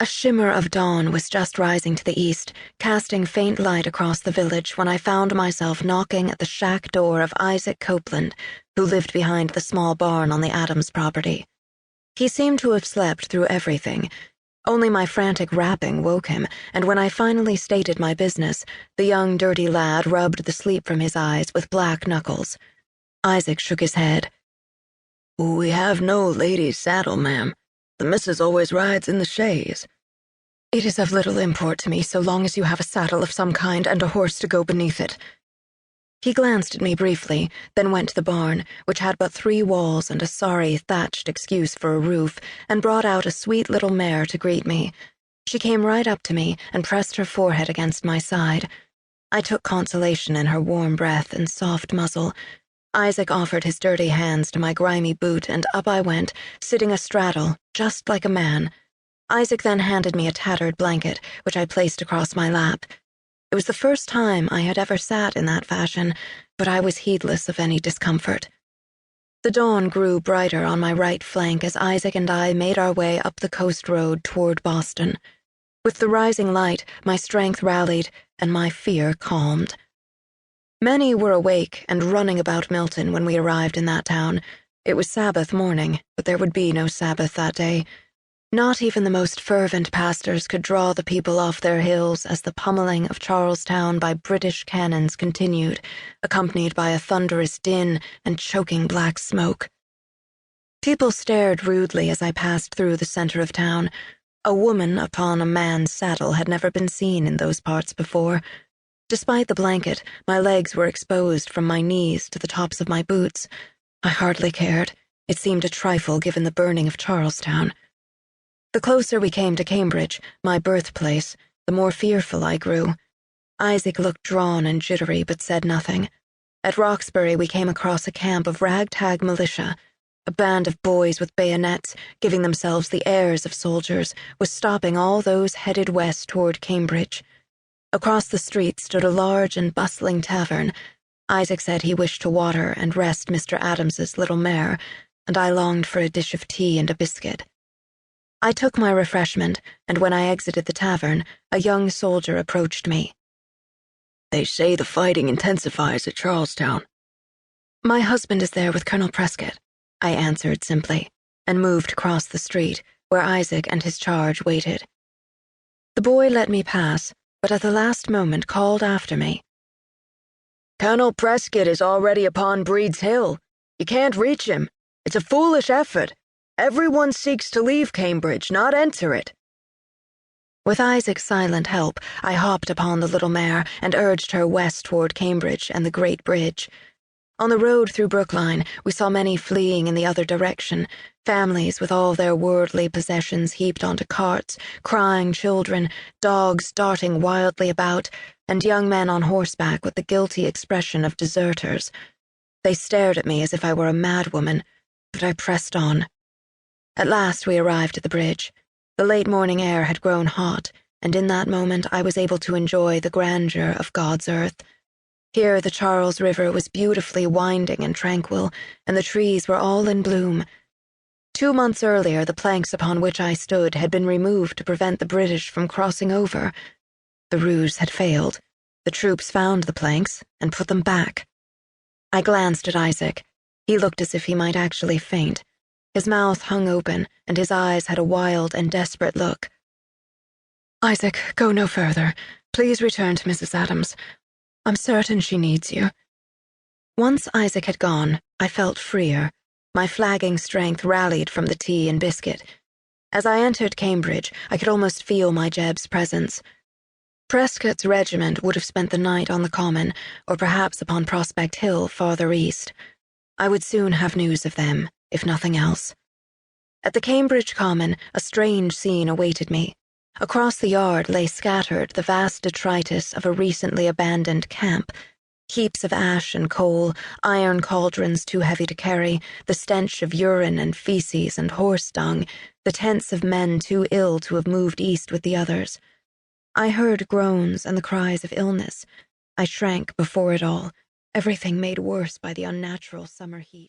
A shimmer of dawn was just rising to the east, casting faint light across the village when I found myself knocking at the shack door of Isaac Copeland, who lived behind the small barn on the Adams property. He seemed to have slept through everything. Only my frantic rapping woke him, and when I finally stated my business, the young, dirty lad rubbed the sleep from his eyes with black knuckles. Isaac shook his head. "We have no lady's saddle, ma'am. The missus always rides in the chaise." "It is of little import to me so long as you have a saddle of some kind and a horse to go beneath it." He glanced at me briefly, then went to the barn, which had but 3 walls and a sorry thatched excuse for a roof, and brought out a sweet little mare to greet me. She came right up to me and pressed her forehead against my side. I took consolation in her warm breath and soft muzzle. Isaac offered his dirty hands to my grimy boot, and up I went, sitting astraddle, just like a man. Isaac then handed me a tattered blanket, which I placed across my lap. It was the first time I had ever sat in that fashion, but I was heedless of any discomfort. The dawn grew brighter on my right flank as Isaac and I made our way up the coast road toward Boston. With the rising light, my strength rallied and my fear calmed. Many were awake and running about Milton when we arrived in that town. It was Sabbath morning, but there would be no Sabbath that day. Not even the most fervent pastors could draw the people off their hills as the pummeling of Charlestown by British cannons continued, accompanied by a thunderous din and choking black smoke. People stared rudely as I passed through the center of town. A woman upon a man's saddle had never been seen in those parts before. Despite the blanket, my legs were exposed from my knees to the tops of my boots. I hardly cared. It seemed a trifle given the burning of Charlestown. The closer we came to Cambridge, my birthplace, the more fearful I grew. Isaac looked drawn and jittery but said nothing. At Roxbury we came across a camp of ragtag militia. A band of boys with bayonets, giving themselves the airs of soldiers, was stopping all those headed west toward Cambridge. Across the street stood a large and bustling tavern. Isaac said he wished to water and rest Mr. Adams's little mare, and I longed for a dish of tea and a biscuit. I took my refreshment, and when I exited the tavern, a young soldier approached me. "They say the fighting intensifies at Charlestown." "My husband is there with Colonel Prescott," I answered simply, and moved across the street, where Isaac and his charge waited. The boy let me pass, but at the last moment called after me. "Colonel Prescott is already upon Breed's Hill. You can't reach him. It's a foolish effort. Everyone seeks to leave Cambridge, not enter it." With Isaac's silent help, I hopped upon the little mare and urged her west toward Cambridge and the Great Bridge. On the road through Brookline, we saw many fleeing in the other direction, families with all their worldly possessions heaped onto carts, crying children, dogs darting wildly about, and young men on horseback with the guilty expression of deserters. They stared at me as if I were a madwoman, but I pressed on. At last we arrived at the bridge. The late morning air had grown hot, and in that moment I was able to enjoy the grandeur of God's earth. Here the Charles River was beautifully winding and tranquil, and the trees were all in bloom. 2 months earlier, the planks upon which I stood had been removed to prevent the British from crossing over. The ruse had failed. The troops found the planks and put them back. I glanced at Isaac. He looked as if he might actually faint. His mouth hung open, and his eyes had a wild and desperate look. "Isaac, go no further. Please return to Mrs. Adams. I'm certain she needs you." Once Isaac had gone, I felt freer. My flagging strength rallied from the tea and biscuit. As I entered Cambridge, I could almost feel my Jeb's presence. Prescott's regiment would have spent the night on the Common, or perhaps upon Prospect Hill farther east. I would soon have news of them, if nothing else. At the Cambridge Common, a strange scene awaited me. Across the yard lay scattered the vast detritus of a recently abandoned camp. Heaps of ash and coal, iron cauldrons too heavy to carry, the stench of urine and feces and horse dung, the tents of men too ill to have moved east with the others. I heard groans and the cries of illness. I shrank before it all, everything made worse by the unnatural summer heat.